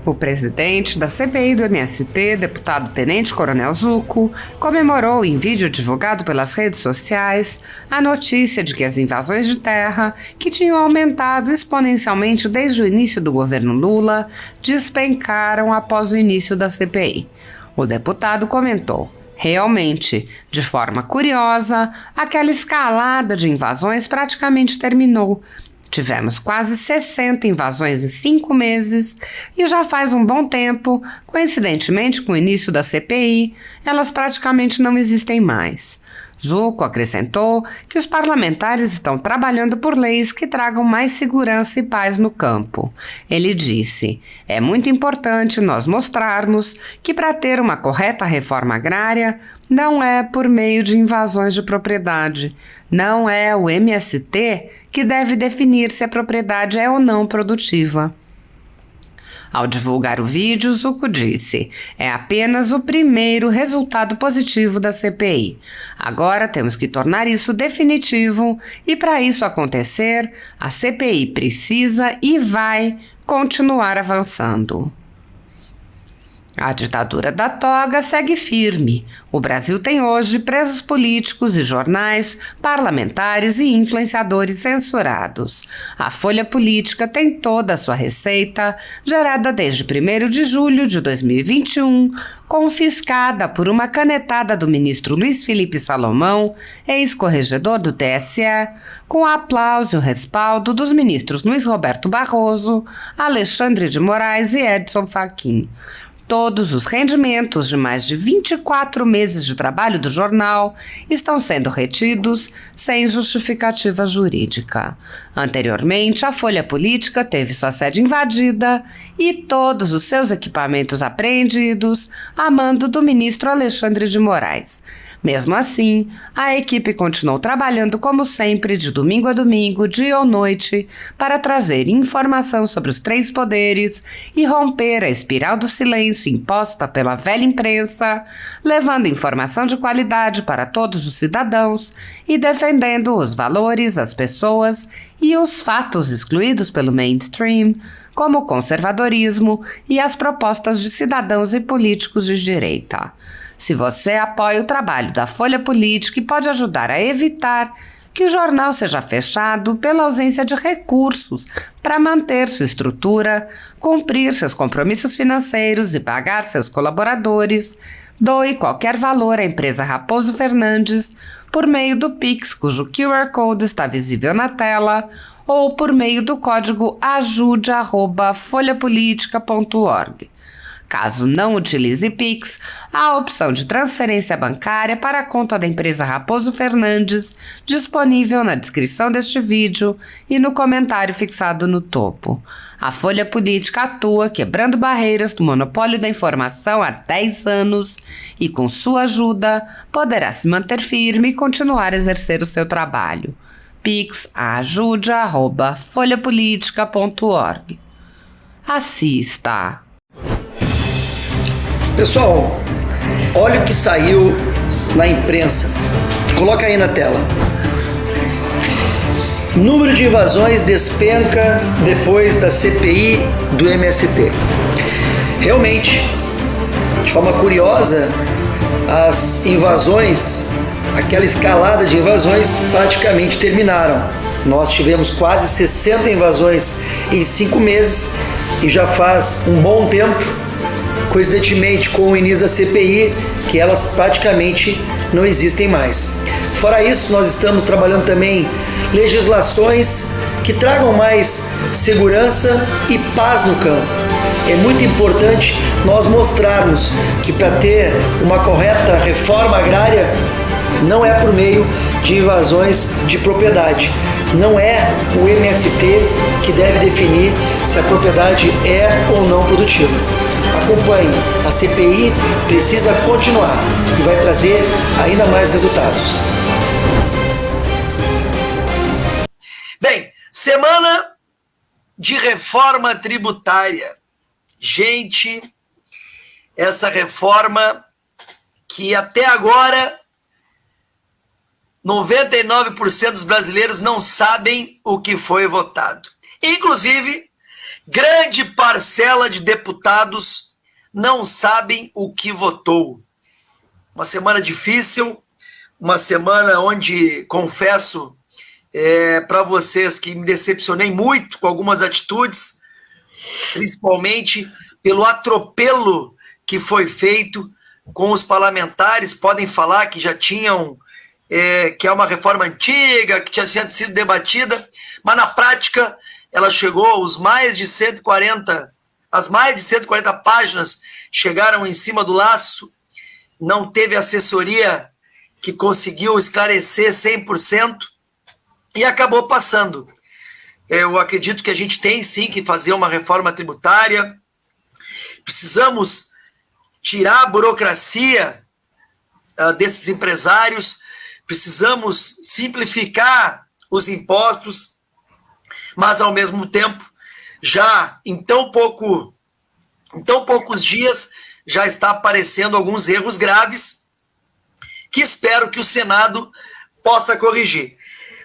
O presidente da CPI do MST, deputado Tenente Coronel Zucco, comemorou em vídeo divulgado pelas redes sociais a notícia de que as invasões de terra, que tinham aumentado exponencialmente desde o início do governo Lula, despencaram após o início da CPI. O deputado comentou: realmente, de forma curiosa, aquela escalada de invasões praticamente terminou. Tivemos quase 60 invasões em 5 meses e já faz um bom tempo, coincidentemente com o início da CPI, elas praticamente não existem mais. Zucco acrescentou que os parlamentares estão trabalhando por leis que tragam mais segurança e paz no campo. Ele disse: é muito importante nós mostrarmos que para ter uma correta reforma agrária não é por meio de invasões de propriedade. Não é o MST que deve definir se a propriedade é ou não produtiva. Ao divulgar o vídeo, Zucco disse: é apenas o primeiro resultado positivo da CPI. Agora temos que tornar isso definitivo e, para isso acontecer, a CPI precisa e vai continuar avançando. A ditadura da toga segue firme. O Brasil tem hoje presos políticos e jornais, parlamentares e influenciadores censurados. A Folha Política tem toda a sua receita, gerada desde 1º de julho de 2021, confiscada por uma canetada do ministro Luiz Felipe Salomão, ex-corregedor do TSE, com o aplauso e o respaldo dos ministros Luiz Roberto Barroso, Alexandre de Moraes e Edson Fachin. Todos os rendimentos de mais de 24 meses de trabalho do jornal estão sendo retidos sem justificativa jurídica. Anteriormente, a Folha Política teve sua sede invadida e todos os seus equipamentos apreendidos a mando do ministro Alexandre de Moraes. Mesmo assim, a equipe continuou trabalhando como sempre, de domingo a domingo, dia ou noite, para trazer informação sobre os 3 poderes e romper a espiral do silêncio imposta pela velha imprensa, levando informação de qualidade para todos os cidadãos e defendendo os valores, as pessoas e os fatos excluídos pelo mainstream, como o conservadorismo e as propostas de cidadãos e políticos de direita. Se você apoia o trabalho da Folha Política e pode ajudar a evitar que o jornal seja fechado pela ausência de recursos para manter sua estrutura, cumprir seus compromissos financeiros e pagar seus colaboradores, doe qualquer valor à empresa Raposo Fernandes por meio do Pix, cujo QR Code está visível na tela, ou por meio do código ajude@folhapolitica.org. Caso não utilize Pix, há a opção de transferência bancária para a conta da empresa Raposo Fernandes, disponível na descrição deste vídeo e no comentário fixado no topo. A Folha Política atua quebrando barreiras do monopólio da informação há 10 anos e, com sua ajuda, poderá se manter firme e continuar a exercer o seu trabalho. Pix ajude@folhapolitica.org. Assista! Pessoal, olha o que saiu na imprensa. Coloca aí na tela. Número de invasões despenca depois da CPI do MST. Realmente, de forma curiosa, as invasões, aquela escalada de invasões praticamente terminaram. Nós tivemos quase 60 invasões em 5 meses e já faz um bom tempo, coincidentemente com o início da CPI, que elas praticamente não existem mais. Fora isso, nós estamos trabalhando também legislações que tragam mais segurança e paz no campo. É muito importante nós mostrarmos que para ter uma correta reforma agrária não é por meio de invasões de propriedade. Não é o MST que deve definir se a propriedade é ou não produtiva. Acompanhe, a CPI precisa continuar e vai trazer ainda mais resultados. Bem, semana de reforma tributária. Gente, essa reforma que até agora 99% dos brasileiros não sabem o que foi votado. Inclusive, grande parcela de deputados não sabem o que votou. Uma semana difícil, uma semana onde, confesso para vocês que me decepcionei muito com algumas atitudes, principalmente pelo atropelo que foi feito com os parlamentares. Podem falar que já tinham, que é uma reforma antiga, que tinha sido debatida, mas na prática ela chegou aos mais de 140, as mais de 140 páginas chegaram em cima do laço, não teve assessoria que conseguiu esclarecer 100% e acabou passando. Eu acredito que a gente tem sim que fazer uma reforma tributária, precisamos tirar a burocracia desses empresários, precisamos simplificar os impostos, mas ao mesmo tempo, já em tão poucos dias, já está aparecendo alguns erros graves que espero que o Senado possa corrigir.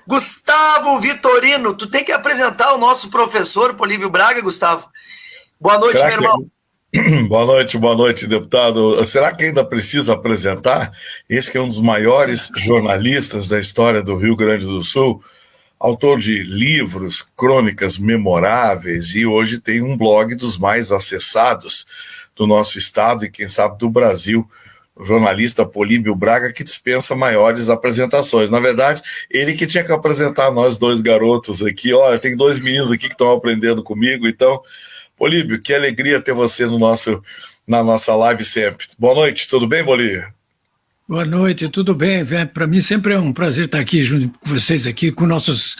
Gustavo Vitorino, tu tem que apresentar o nosso professor Políbio Braga, Gustavo. Boa noite, meu irmão. Boa noite, deputado. Será que ainda precisa apresentar? Esse que é um dos maiores jornalistas da história do Rio Grande do Sul, autor de livros, crônicas memoráveis, e hoje tem um blog dos mais acessados do nosso estado e, quem sabe, do Brasil, o jornalista Políbio Braga, que dispensa maiores apresentações. Na verdade, ele que tinha que apresentar nós dois garotos aqui. Olha, tem dois meninos aqui que estão aprendendo comigo, então, Políbio, que alegria ter você na nossa live sempre. Boa noite, tudo bem, Políbio? Boa noite, tudo bem? Para mim sempre é um prazer estar aqui junto com vocês, aqui com nossos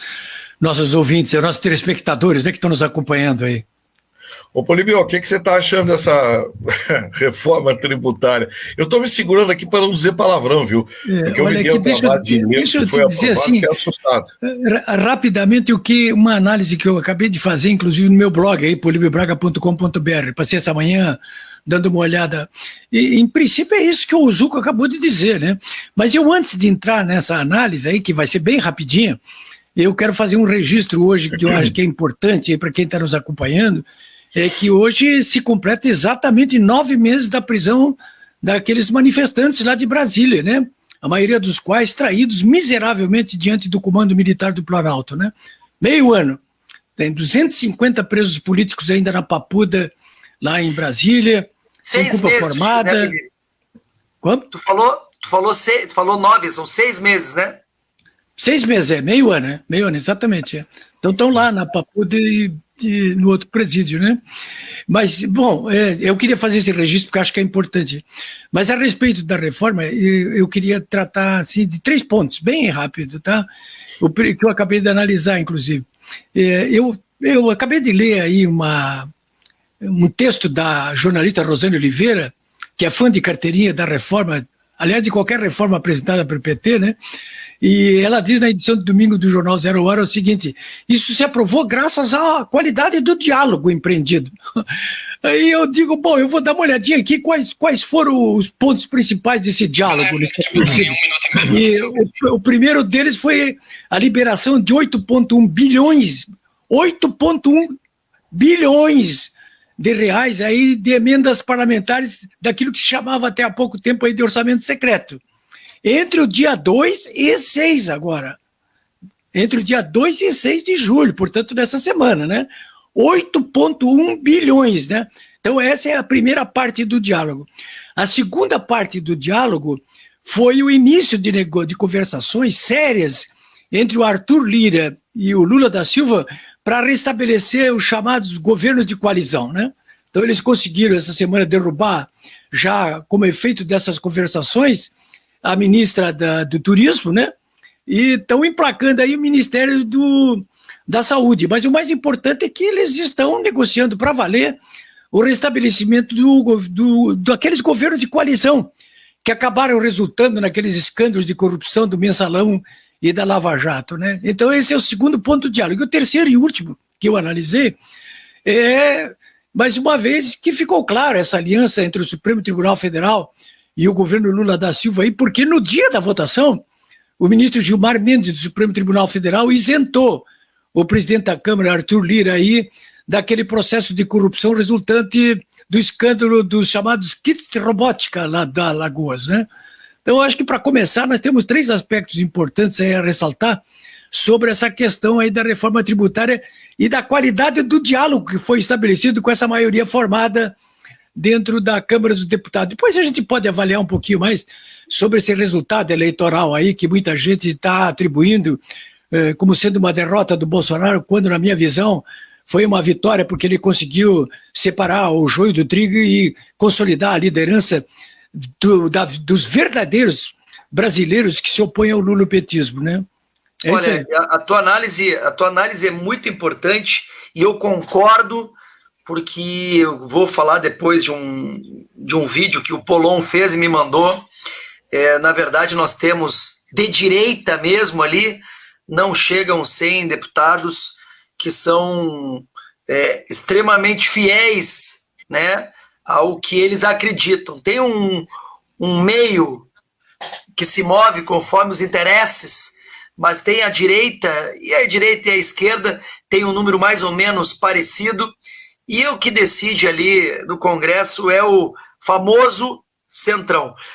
ouvintes, nossos telespectadores, né, que estão nos acompanhando aí. Ô, Políbio, o que você está achando dessa reforma tributária? Eu estou me segurando aqui para não dizer palavrão, viu? Porque olha aqui, deixa eu te dizer assim, rapidamente, uma análise que eu acabei de fazer, inclusive no meu blog, aí, polibiobraga.com.br, passei essa manhã dando uma olhada, e em princípio é isso que o Zuco acabou de dizer, né? Mas eu, antes de entrar nessa análise aí, que vai ser bem rapidinha, eu quero fazer um registro hoje que eu acho que é importante para quem está nos acompanhando, é que hoje se completa exatamente 9 meses da prisão daqueles manifestantes lá de Brasília, né? A maioria dos quais traídos miseravelmente diante do comando militar do Planalto, né? Meio ano. Tem 250 presos políticos ainda na Papuda, lá em Brasília, sem culpa formada. Né, quanto? Tu falou 9, são 6 meses, né? 6 meses, meio ano, exatamente. Então estão lá na Papuda e no outro presídio, né? Mas, bom, eu queria fazer esse registro porque acho que é importante. Mas a respeito da reforma, eu queria tratar assim, de 3 pontos, bem rápido, tá? Que eu acabei de analisar, inclusive. Eu acabei de ler aí um texto da jornalista Rosane Oliveira, que é fã de carteirinha da reforma, aliás, de qualquer reforma apresentada pelo PT, né? E ela diz na edição de domingo do Jornal Zero Hora o seguinte: isso se aprovou graças à qualidade do diálogo empreendido. Aí eu digo, bom, eu vou dar uma olhadinha aqui quais foram os pontos principais desse diálogo. E o primeiro deles foi a liberação de 8,1 bilhões de reais aí de emendas parlamentares daquilo que se chamava até há pouco tempo aí de orçamento secreto. Entre o dia 2 e 6 agora. Entre o dia 2 e 6 de julho, portanto, nessa semana, né? 8,1 bilhões, né? Então, essa é a primeira parte do diálogo. A segunda parte do diálogo foi o início de conversações sérias entre o Arthur Lira e o Lula da Silva para restabelecer os chamados governos de coalizão, né? Então, eles conseguiram, essa semana, derrubar, já como efeito dessas conversações, a ministra do Turismo, né? E estão emplacando aí o Ministério da Saúde. Mas o mais importante é que eles estão negociando para valer o restabelecimento daqueles governos de coalizão que acabaram resultando naqueles escândalos de corrupção do Mensalão e da Lava Jato, né? Então esse é o segundo ponto do diálogo. E o terceiro e último que eu analisei é, mais uma vez, que ficou claro essa aliança entre o Supremo Tribunal Federal e o governo Lula da Silva aí, porque no dia da votação, o ministro Gilmar Mendes do Supremo Tribunal Federal isentou o presidente da Câmara, Arthur Lira, aí, daquele processo de corrupção resultante do escândalo dos chamados kits de robótica lá da Alagoas, né? Então, acho que para começar, nós temos 3 aspectos importantes aí a ressaltar sobre essa questão aí da reforma tributária e da qualidade do diálogo que foi estabelecido com essa maioria formada dentro da Câmara dos Deputados. Depois a gente pode avaliar um pouquinho mais sobre esse resultado eleitoral aí que muita gente está atribuindo como sendo uma derrota do Bolsonaro, quando, na minha visão, foi uma vitória porque ele conseguiu separar o joio do trigo e consolidar a liderança dos verdadeiros brasileiros que se opõem ao lulopetismo, né? Olha, a tua análise é muito importante e eu concordo, porque eu vou falar depois de um vídeo que o Polon fez e me mandou. Na verdade, nós temos de direita mesmo ali, não chegam 100 deputados que são extremamente fiéis, né, ao que eles acreditam. Tem um meio que se move conforme os interesses, mas tem a direita e a esquerda tem um número mais ou menos parecido, e o que decide ali no Congresso é o famoso centrão.